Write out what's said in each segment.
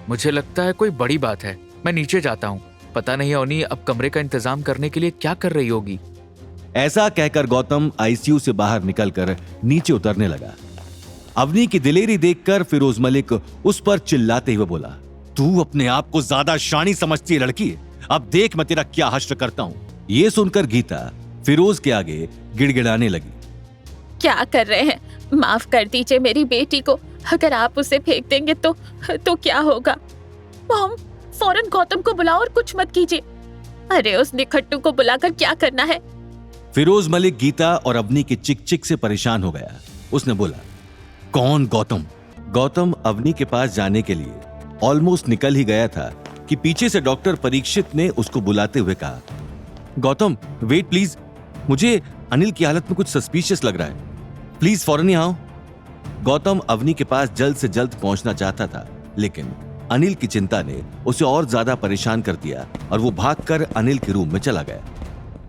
मुझे लगता है कोई बड़ी बात है, मैं नीचे जाता हूँ। पता नहीं अवनी अब कमरे का इंतजाम करने के लिए क्या कर रही होगी। ऐसा कहकर गौतम आईसीयू से बाहर निकलकर नीचे उतरने लगा। अवनी की दिलेरी देखकर फिरोज मलिक उस पर चिल्लाते हुए बोला, तू अपने आप को ज्यादा शानी समझती है लड़की, अब देख मैं तेरा क्या हश्र करता हूं। ये सुनकर गीता फिरोज के आगे गिड़गिड़ाने लगी। क्या कर रहे हैं? माफ कर दीजिए मेरी बेटी को, अगर आप उसे फेंक देंगे तो क्या होगा? मॉम, फौरन गौतम को बुलाओ और कुछ मत कीजिए। अरे उस निखट्टू को बुलाकर क्या करना है? फिरोज मलिक गीता और अवनी के चिक चिक से परेशान हो गया। उसने बोला, कौन गौतम? गौतम अवनी के पास जाने के लिए ऑलमोस्ट निकल ही गया था कि पीछे से डॉक्टर परीक्षित ने उसको बुलाते हुए कहा, गौतम वेट प्लीज, मुझे अनिल की हालत में कुछ सस्पिशियस लग रहा है, प्लीज फौरन आओ। गौतम अवनी के पास जल्द से जल्द पहुंचना चाहता था, लेकिन अनिल की चिंता ने उसे और ज्यादा परेशान कर दिया और वो भागकर अनिल के रूम में चला गया।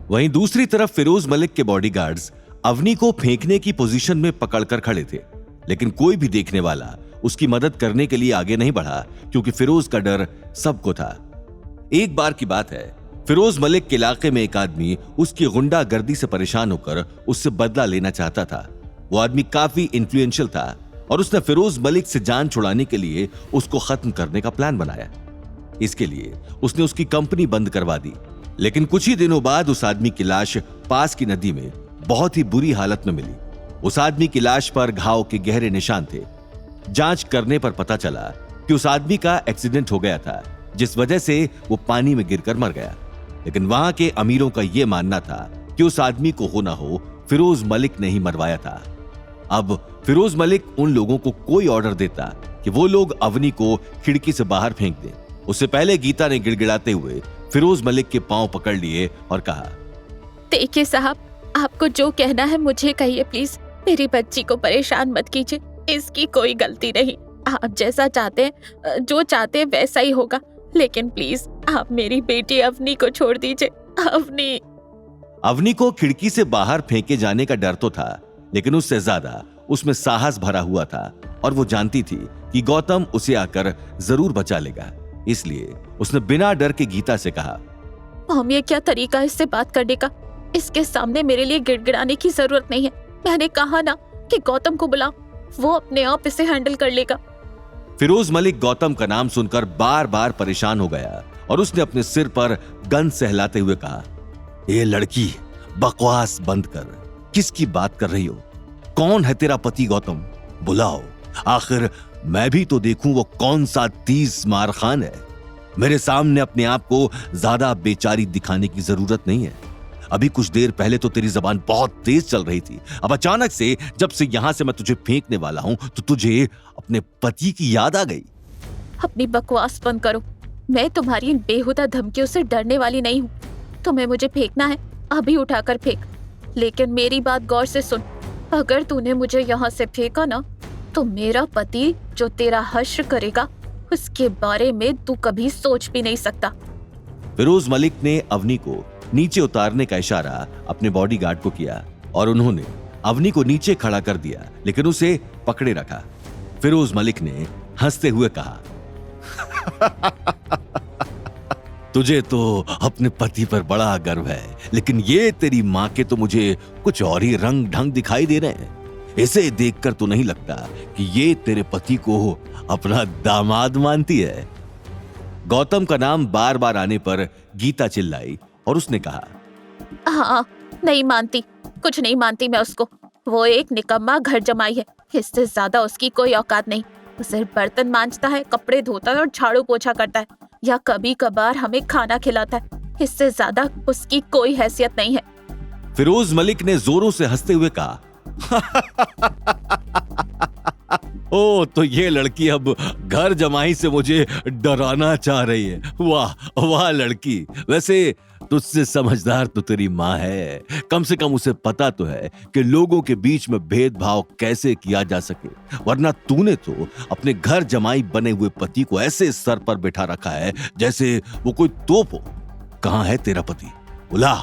वहीं दूसरी तरफ फिरोज मलिक के बॉडीगार्ड्स अवनी को फेंकने की पोजीशन में पकड़कर खड़े थे, लेकिन कोई भी देखने वाला उसकी मदद करने के लिए आगे नहीं बढ़ा, क्योंकि फिरोज का डर सबको था। एक बार की बात है, फिरोज मलिक के इलाके में एक आदमी उसकी गुंडागर्दी से परेशान होकर उससे बदला लेना चाहता था। वो आदमी काफी इन्फ्लुएंशियल था और उसने फिरोज मलिक से जान छुड़ाने के लिए उसको खत्म करने का प्लान बनाया। इसके लिए उसने उसकी कंपनी बंद करवा दी, लेकिन कुछ ही दिनों बाद उस आदमी की लाश पास की नदी में बहुत ही बुरी हालत में मिली। उस आदमी की लाश पर घाव के गहरे निशान थे। जांच करने पर पता चला कि उस आदमी का एक्सीडेंट हो गया था, जिस वजह से वो पानी में गिरकर मर गया। लेकिन वहां के अमीरों का यह मानना था कि उस आदमी को हो ना हो फिरोज मलिक ने ही मरवाया था। अब फिरोज मलिक उन लोगों को कोई ऑर्डर देता कि वो लोग अवनी को खिड़की से बाहर फेंक दें, उससे पहले गीता ने गिड़गिड़ाते हुए फिरोज मलिक के पांव पकड़ लिए और कहा, देखिए साहब, आपको जो कहना है मुझे कहिए प्लीज, मेरी बच्ची को परेशान मत कीजिए, इसकी कोई गलती नहीं। आप जैसा चाहते हैं, जो चाहते हैं वैसा ही होगा, लेकिन प्लीज आप मेरी बेटी अवनी को छोड़ दीजिए। अवनी को खिड़की से बाहर फेंके जाने का डर तो था, लेकिन उससे ज्यादा उसमें साहस भरा हुआ था और वो जानती थी कि गौतम उसे आकर जरूर बचा लेगा। इसलिए उसने बिना डर के गीता से कहा, मॉम ये क्या तरीका है इससे बात करने का? इसके सामने मेरे लिए गिड़गिड़ाने की जरूरत नहीं है। मैंने कहा ना कि गौतम को बुलाओ, वो अपने आप इसे हैंडल कर लेगा। फिरोज मलिक गौतम का नाम सुनकर बार बार परेशान हो गया और उसने अपने सिर पर गन सहलाते हुए कहा, ये लड़की बकवास बंद कर, किसकी बात कर रही हो? कौन है तेरा पति गौतम? बुलाओ, आखिर मैं भी तो देखूं वो कौन सा 30 मार खान है। मेरे सामने अपने आप को ज्यादा बेचारी दिखाने की जरूरत नहीं है। अभी कुछ देर पहले तो तेरी जबान बहुत तेज चल रही थी, अब अचानक से जब से यहां से मैं तुझे फेंकने वाला हूं तो तुझे अपने पति की याद आ गई। अपनी बकवास बंद करो, मैं तुम्हारी इन बेहुदा धमकियों से डरने वाली नहीं हूँ। तुम्हें मुझे फेंकना है, अभी उठाकर फेंक, लेकिन मेरी बात गौर से सुन। अगर तूने मुझे यहाँ से फेंका ना, तो मेरा पति जो तेरा हश्र करेगा उसके बारे में तू कभी सोच भी नहीं सकता। फिरोज मलिक ने अवनी को नीचे उतारने का इशारा अपने बॉडीगार्ड को किया और उन्होंने अवनी को नीचे खड़ा कर दिया, लेकिन उसे पकड़े रखा। फिरोज मलिक ने हंसते हुए कहा, तुझे तो अपने पति पर बड़ा गर्व है, लेकिन ये तेरी माँ के तो मुझे कुछ और ही रंग ढंग दिखाई दे रहे हैं। इसे देखकर तो नहीं लगता कि ये तेरे पति को अपना दामाद मानती है। गौतम का नाम बार बार आने पर गीता चिल्लाई और उसने कहा, हाँ, नहीं मानती, कुछ नहीं मानती मैं उसको। वो एक निकम्मा घर जमाई है, इससे ज्यादा उसकी कोई औकात नहीं। वो सिर्फ बर्तन मांजता है, कपड़े धोता है और झाड़ू पोछा करता है, या कभी कभार हमें खाना खिलाता है। इससे ज्यादा उसकी कोई हैसियत नहीं है। फिरोज मलिक ने जोरों से हंसते हुए कहा, ओ तो ये लड़की अब घर जमाई से मुझे डराना चाह रही है। वाह वाह लड़की, वैसे तुझसे समझदार तो तेरी माँ है। कम से कम उसे पता तो है कि लोगों के बीच में भेदभाव कैसे किया जा सके, वरना तूने तो अपने घर जमाई बने हुए पति को ऐसे सर पर बैठा रखा है जैसे वो कोई तोप हो। कहाँ है तेरा पति? बुला,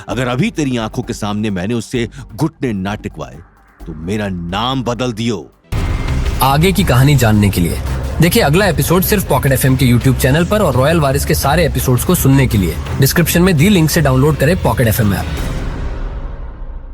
अगर अभी तेरी आंखों के सामने मैंने उससे घुटने ना टिकवाए तो मेरा नाम बदल दियो। आगे की कहानी जानने के लिए देखिए अगला एपिसोड सिर्फ पॉकेट एफएम के यूट्यूब चैनल पर और रॉयल वारिस के सारे एपिसोड्स को सुनने के लिए डिस्क्रिप्शन में दी लिंक से डाउनलोड करें पॉकेट एफएम ऐप।